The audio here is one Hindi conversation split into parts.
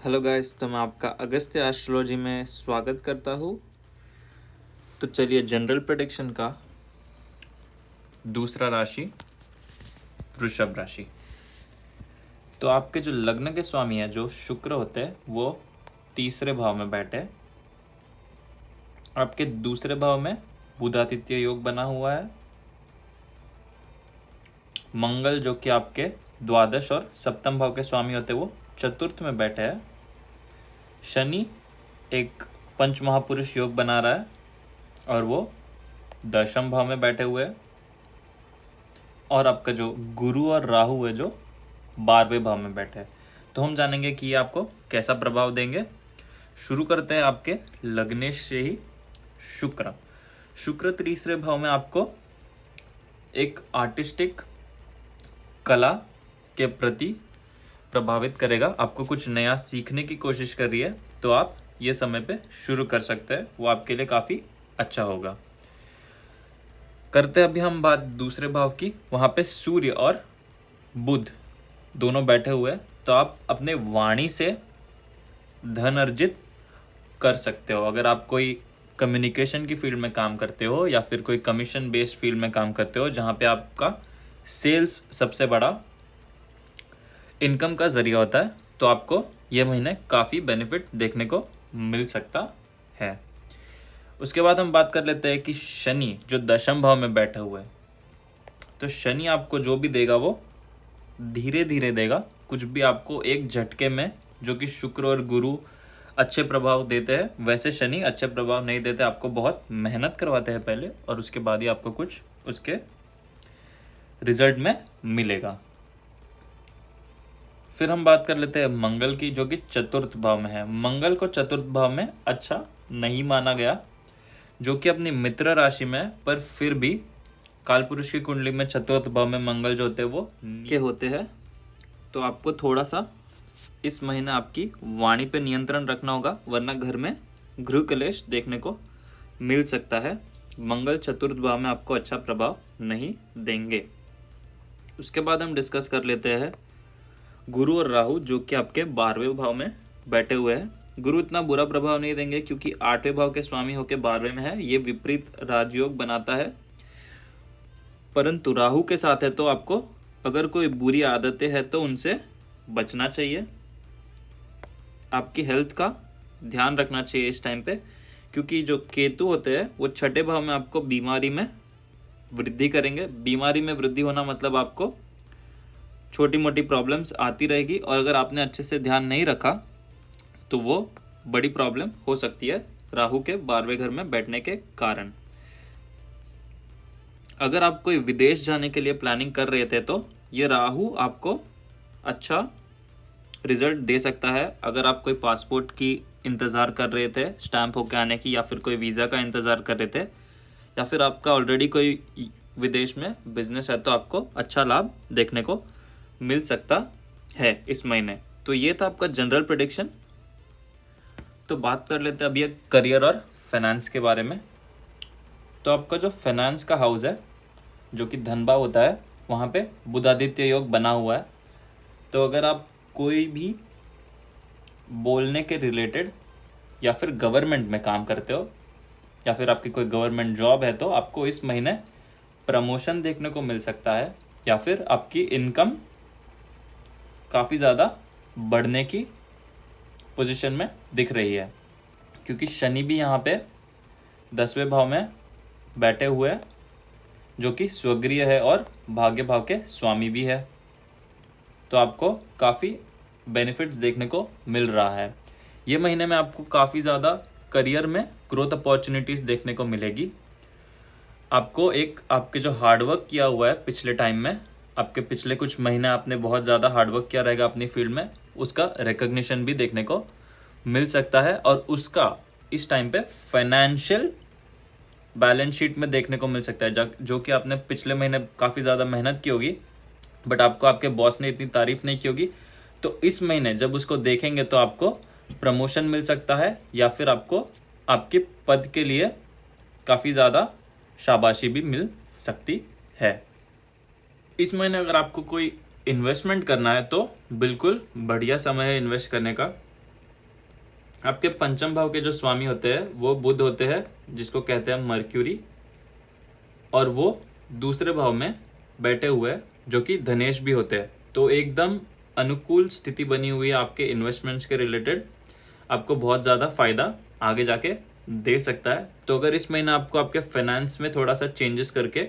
हेलो गाइस, तो मैं आपका अगस्त्य एस्ट्रोलॉजी में स्वागत करता हूँ। तो चलिए जनरल प्रेडिक्शन का दूसरा राशि वृषभ राशि। तो आपके जो लग्न के स्वामी है जो शुक्र होते हैं वो तीसरे भाव में बैठे। आपके दूसरे भाव में बुधादित्य योग बना हुआ है। मंगल जो कि आपके द्वादश और सप्तम भाव के स्वामी होते हैं वो चतुर्थ में बैठे हैं। शनि एक पंच महापुरुष योग बना रहा है और वो दशम भाव में बैठे हुए हैं। और आपका जो गुरु और राहु है जो 12वें भाव में बैठे हैं। तो हम जानेंगे कि ये आपको कैसा प्रभाव देंगे। शुरू करते हैं आपके लग्नेश से ही। शुक्र शुक्र तीसरे भाव में आपको एक आर्टिस्टिक कला के प्रति प्रभावित करेगा। आपको कुछ नया सीखने की कोशिश कर रही है तो आप ये समय पे शुरू कर सकते हैं, वो आपके लिए काफ़ी अच्छा होगा। करते हैं अभी हम बात दूसरे भाव की। वहाँ पे सूर्य और बुध दोनों बैठे हुए हैं। तो आप अपने वाणी से धन अर्जित कर सकते हो। अगर आप कोई कम्युनिकेशन की फील्ड में काम करते हो या फिर कोई कमीशन बेस्ड फील्ड में काम करते हो जहाँ पे आपका सेल्स सबसे बड़ा इनकम का जरिया होता है, तो आपको ये महीने काफ़ी बेनिफिट देखने को मिल सकता है। उसके बाद हम बात कर लेते हैं कि शनि जो दशम भाव में बैठे हुए हैं। तो शनि आपको जो भी देगा वो धीरे धीरे देगा। कुछ भी आपको एक झटके में, जो कि शुक्र और गुरु अच्छे प्रभाव देते हैं वैसे शनि अच्छे प्रभाव नहीं देते। आपको बहुत मेहनत करवाते हैं पहले और उसके बाद ही आपको कुछ उसके रिजल्ट में मिलेगा। फिर हम बात कर लेते हैं मंगल की, जो कि चतुर्थ भाव में है। मंगल को चतुर्थ भाव में अच्छा नहीं माना गया, जो कि अपनी मित्र राशि में, पर फिर भी कालपुरुष की कुंडली में चतुर्थ भाव में मंगल जो होते हैं वो के होते हैं। तो आपको थोड़ा सा इस महीने आपकी वाणी पे नियंत्रण रखना होगा, वरना घर में गृह कलेश देखने को मिल सकता है। मंगल चतुर्थ भाव में आपको अच्छा प्रभाव नहीं देंगे। उसके बाद हम डिस्कस कर लेते हैं गुरु और राहु, जो कि आपके 12वें भाव में बैठे हुए हैं। गुरु इतना बुरा प्रभाव नहीं देंगे क्योंकि 8वें भाव के स्वामी होकर 12वें में है। ये विपरीत राजयोग बनाता है। परंतु राहु के साथ है तो आपको अगर कोई बुरी आदतें हैं तो उनसे बचना चाहिए। आपकी हेल्थ का ध्यान रखना चाहिए इस टाइम पे, क्योंकि जो केतु होते हैं वो छठे भाव में आपको बीमारी में वृद्धि करेंगे। बीमारी में वृद्धि होना मतलब आपको छोटी मोटी प्रॉब्लम्स आती रहेगी, और अगर आपने अच्छे से ध्यान नहीं रखा तो वो बड़ी प्रॉब्लम हो सकती है राहु के 12वें घर में बैठने के कारण। अगर आप कोई विदेश जाने के लिए प्लानिंग कर रहे थे तो ये राहु आपको अच्छा रिजल्ट दे सकता है। अगर आप कोई पासपोर्ट की इंतज़ार कर रहे थे स्टैंप होके आने की, या फिर कोई वीज़ा का इंतज़ार कर रहे थे, या फिर आपका ऑलरेडी कोई विदेश में बिजनेस है, तो आपको अच्छा लाभ देखने को मिल सकता है इस महीने। तो ये था आपका जनरल प्रेडिक्शन। तो बात कर लेते हैं अभी करियर और फाइनेंस के बारे में। तो आपका जो फाइनेंस का हाउस है, जो कि धन भाव होता है, वहाँ पे बुधादित्य योग बना हुआ है। तो अगर आप कोई भी बोलने के रिलेटेड या फिर गवर्नमेंट में काम करते हो, या फिर आपकी कोई गवर्नमेंट जॉब है, तो आपको इस महीने प्रमोशन देखने को मिल सकता है, या फिर आपकी इनकम काफ़ी ज़्यादा बढ़ने की पोजीशन में दिख रही है। क्योंकि शनि भी यहाँ पे 10वें भाव में बैठे हुए हैं, जो कि स्वगृह है और भाग्य भाव के स्वामी भी है। तो आपको काफ़ी बेनिफिट्स देखने को मिल रहा है। ये महीने में आपको काफ़ी ज़्यादा करियर में ग्रोथ अपॉर्चुनिटीज़ देखने को मिलेगी। आपको एक आपके जो हार्डवर्क किया हुआ है पिछले टाइम में, आपके पिछले कुछ महीने आपने बहुत ज़्यादा हार्डवर्क किया रहेगा अपनी फील्ड में, उसका रिकग्निशन भी देखने को मिल सकता है। और उसका इस टाइम पे फाइनेंशियल बैलेंस शीट में देखने को मिल सकता है, जो कि आपने पिछले महीने काफ़ी ज़्यादा मेहनत की होगी, बट आपको आपके बॉस ने इतनी तारीफ नहीं की होगी। तो इस महीने जब उसको देखेंगे तो आपको प्रमोशन मिल सकता है, या फिर आपको आपके पद के लिए काफ़ी ज़्यादा शाबाशी भी मिल सकती है। इस महीने अगर आपको कोई इन्वेस्टमेंट करना है तो बिल्कुल बढ़िया समय है इन्वेस्ट करने का। आपके पंचम भाव के जो स्वामी होते हैं वो बुध होते हैं, जिसको कहते हैं मर्क्यूरी, और वो दूसरे भाव में बैठे हुए जो कि धनेश भी होते हैं। तो एकदम अनुकूल स्थिति बनी हुई है आपके इन्वेस्टमेंट्स के रिलेटेड, आपको बहुत ज़्यादा फायदा आगे जाके दे सकता है। तो अगर इस महीने आपको आपके फाइनेंस में थोड़ा सा चेंजेस करके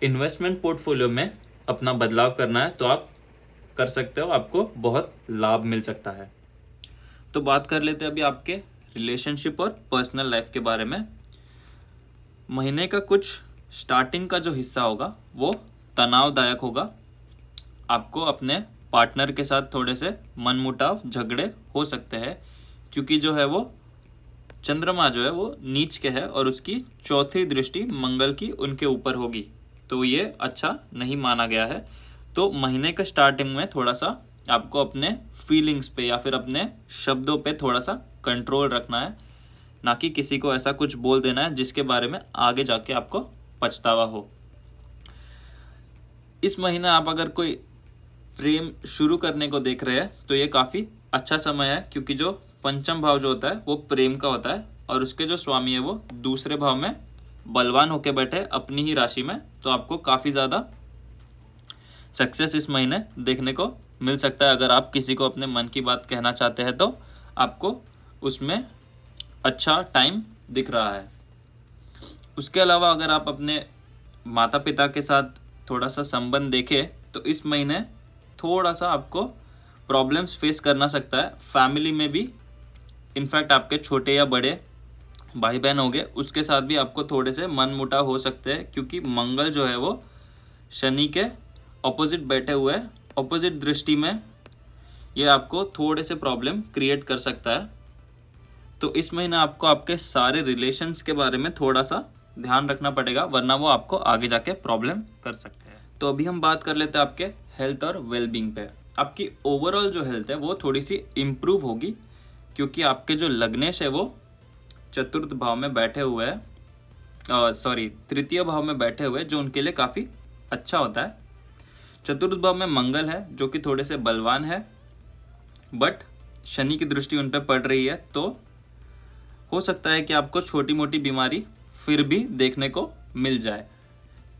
इन्वेस्टमेंट पोर्टफोलियो में अपना बदलाव करना है तो आप कर सकते हो, आपको बहुत लाभ मिल सकता है। तो बात कर लेते हैं अभी आपके रिलेशनशिप और पर्सनल लाइफ के बारे में। महीने का कुछ स्टार्टिंग का जो हिस्सा होगा वो तनावदायक होगा। आपको अपने पार्टनर के साथ थोड़े से मनमुटाव झगड़े हो सकते हैं, क्योंकि जो है वो चंद्रमा जो है वो नीच के है और उसकी चौथी दृष्टि मंगल की उनके ऊपर होगी, तो ये अच्छा नहीं माना गया है। तो महीने के स्टार्टिंग में थोड़ा सा आपको अपने फीलिंग्स पे या फिर अपने शब्दों पे थोड़ा सा कंट्रोल रखना है, ना कि किसी को ऐसा कुछ बोल देना है जिसके बारे में आगे जाके आपको पछतावा हो। इस महीने आप अगर कोई प्रेम शुरू करने को देख रहे हैं तो ये काफ़ी अच्छा समय है, क्योंकि जो पंचम भाव जो होता है वो प्रेम का होता है और उसके जो स्वामी है वो दूसरे भाव में बलवान होके बैठे अपनी ही राशि में। तो आपको काफ़ी ज़्यादा सक्सेस इस महीने देखने को मिल सकता है। अगर आप किसी को अपने मन की बात कहना चाहते हैं तो आपको उसमें अच्छा टाइम दिख रहा है। उसके अलावा अगर आप अपने माता पिता के साथ थोड़ा सा संबंध देखें तो इस महीने थोड़ा सा आपको प्रॉब्लम्स फेस करना सकता है फैमिली में भी। इनफैक्ट आपके छोटे या बड़े भाई बहन होंगे उसके साथ भी आपको थोड़े से मनमुटाव हो सकते हैं, क्योंकि मंगल जो है वो शनि के ऑपोजिट बैठे हुए ऑपोजिट दृष्टि में, ये आपको थोड़े से प्रॉब्लम क्रिएट कर सकता है। तो इस महीने आपको आपके सारे रिलेशंस के बारे में थोड़ा सा ध्यान रखना पड़ेगा, वरना वो आपको आगे जाके प्रॉब्लम कर सकते हैं। तो अभी हम बात कर लेते हैं आपके हेल्थ और वेलबींग पे। आपकी ओवरऑल जो हेल्थ है वो थोड़ी सी इम्प्रूव होगी, क्योंकि आपके जो लग्नेश है वो चतुर्थ भाव में बैठे हुए हैं, तृतीय भाव में बैठे हुए, जो उनके लिए काफ़ी अच्छा होता है। चतुर्थ भाव में मंगल है जो कि थोड़े से बलवान है, बट शनि की दृष्टि उन पर पड़ रही है, तो हो सकता है कि आपको छोटी मोटी बीमारी फिर भी देखने को मिल जाए।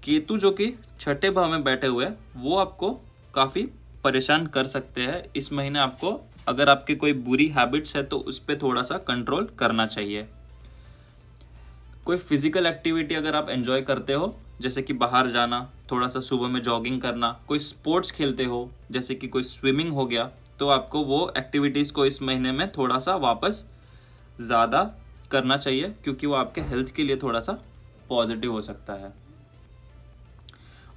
केतु जो कि छठे भाव में बैठे हुए हैं वो आपको काफ़ी परेशान कर सकते हैं इस महीने। आपको अगर आपके कोई बुरी हैबिट्स है तो उस पर थोड़ा सा कंट्रोल करना चाहिए। कोई फिजिकल एक्टिविटी अगर आप एंजॉय करते हो, जैसे कि बाहर जाना, थोड़ा सा सुबह में जॉगिंग करना, कोई स्पोर्ट्स खेलते हो जैसे कि कोई स्विमिंग हो गया, तो आपको वो एक्टिविटीज़ को इस महीने में थोड़ा सा वापस ज़्यादा करना चाहिए, क्योंकि वो आपके हेल्थ के लिए थोड़ा सा पॉजिटिव हो सकता है।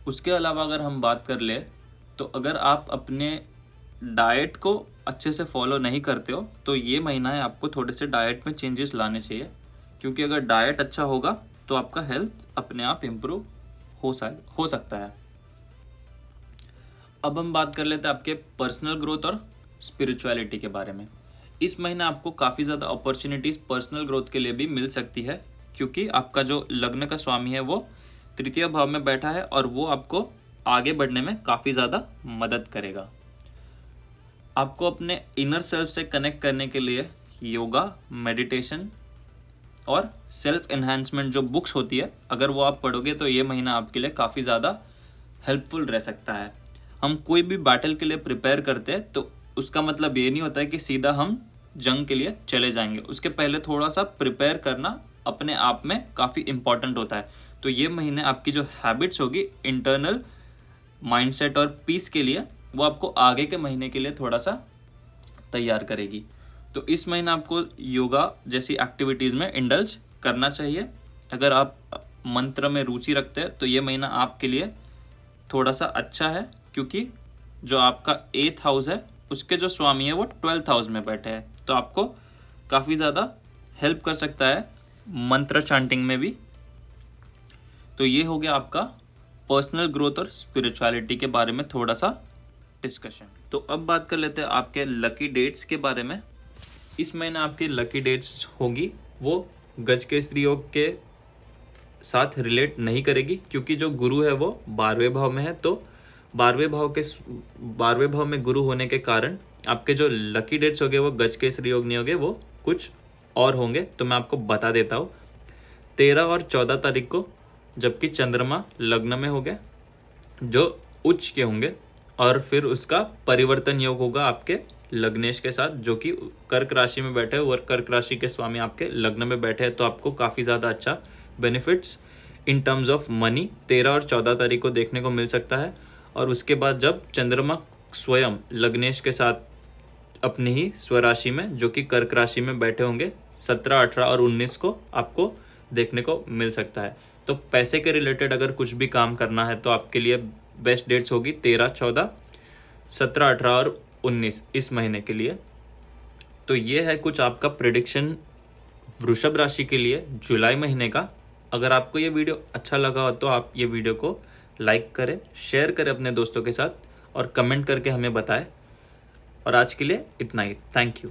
उसके अलावा अगर हम बात कर ले तो अगर आप अपने डाइट को अच्छे से फॉलो नहीं करते हो तो ये महीना है आपको थोड़े से डाइट में चेंजेस लाने चाहिए, क्योंकि अगर डाइट अच्छा होगा तो आपका हेल्थ अपने आप इम्प्रूव हो सकता है। अब हम बात कर लेते हैं आपके पर्सनल ग्रोथ और स्पिरिचुअलिटी के बारे में। इस महीने आपको काफ़ी ज़्यादा अपॉर्चुनिटीज़ पर्सनल ग्रोथ के लिए भी मिल सकती है, क्योंकि आपका जो लग्न का स्वामी है वो तृतीय भाव में बैठा है और वो आपको आगे बढ़ने में काफ़ी ज़्यादा मदद करेगा। आपको अपने इनर सेल्फ से कनेक्ट करने के लिए योगा, मेडिटेशन और सेल्फ एनहांसमेंट जो बुक्स होती है, अगर वो आप पढ़ोगे तो ये महीना आपके लिए काफ़ी ज़्यादा हेल्पफुल रह सकता है। हम कोई भी बैटल के लिए प्रिपेयर करते हैं तो उसका मतलब ये नहीं होता है कि सीधा हम जंग के लिए चले जाएंगे। उसके पहले थोड़ा सा प्रिपेयर करना अपने आप में काफ़ी इम्पॉर्टेंट होता है। तो ये महीने आपकी जो हैबिट्स होगी इंटरनल माइंडसेट और पीस के लिए, वो आपको आगे के महीने के लिए थोड़ा सा तैयार करेगी। तो इस महीने आपको योगा जैसी एक्टिविटीज़ में इंडल्ज करना चाहिए। अगर आप मंत्र में रुचि रखते हैं तो ये महीना आपके लिए थोड़ा सा अच्छा है, क्योंकि जो आपका 8th हाउस है उसके जो स्वामी है वो 12th हाउस में बैठे हैं, तो आपको काफ़ी ज़्यादा हेल्प कर सकता है मंत्र चांटिंग में भी। तो ये हो गया आपका पर्सनल ग्रोथ और स्पिरिचुअलिटी के बारे में थोड़ा सा डिस्कशन। तो अब बात कर लेते हैं आपके लकी डेट्स के बारे में। इस महीने आपकी लकी डेट्स होगी वो गजकेसरी योग के साथ रिलेट नहीं करेगी, क्योंकि जो गुरु है वो 12वें भाव में है। तो 12वें भाव में गुरु होने के कारण आपके जो लकी डेट्स होंगे वो गजकेसरी योग नहीं होंगे, वो कुछ और होंगे तो मैं आपको बता देता हूँ। 13 और 14 तारीख को जबकि चंद्रमा लग्न में हो गया जो उच्च के होंगे, और फिर उसका परिवर्तन योग होगा आपके लग्नेश के साथ जो कि कर्क राशि में बैठे और कर्क राशि के स्वामी आपके लग्न में बैठे हैं, तो आपको काफ़ी ज़्यादा अच्छा benefits in terms of money 13 और 14 तारीख को देखने को मिल सकता है। और उसके बाद जब चंद्रमा स्वयं लग्नेश के साथ अपनी ही स्वराशि में जो कि कर्क राशि में बैठे होंगे 17, 18 और 19 को आपको देखने को मिल सकता है। तो पैसे के रिलेटेड अगर कुछ भी काम करना है तो आपके लिए बेस्ट डेट्स होगी 13, 14, 17, 18 और 19 इस महीने के लिए। तो ये है कुछ आपका प्रिडिक्शन वृषभ राशि के लिए जुलाई महीने का। अगर आपको ये वीडियो अच्छा लगा हो तो आप ये वीडियो को लाइक करें, शेयर करें अपने दोस्तों के साथ और कमेंट करके हमें बताएं। और आज के लिए इतना ही। Thank you.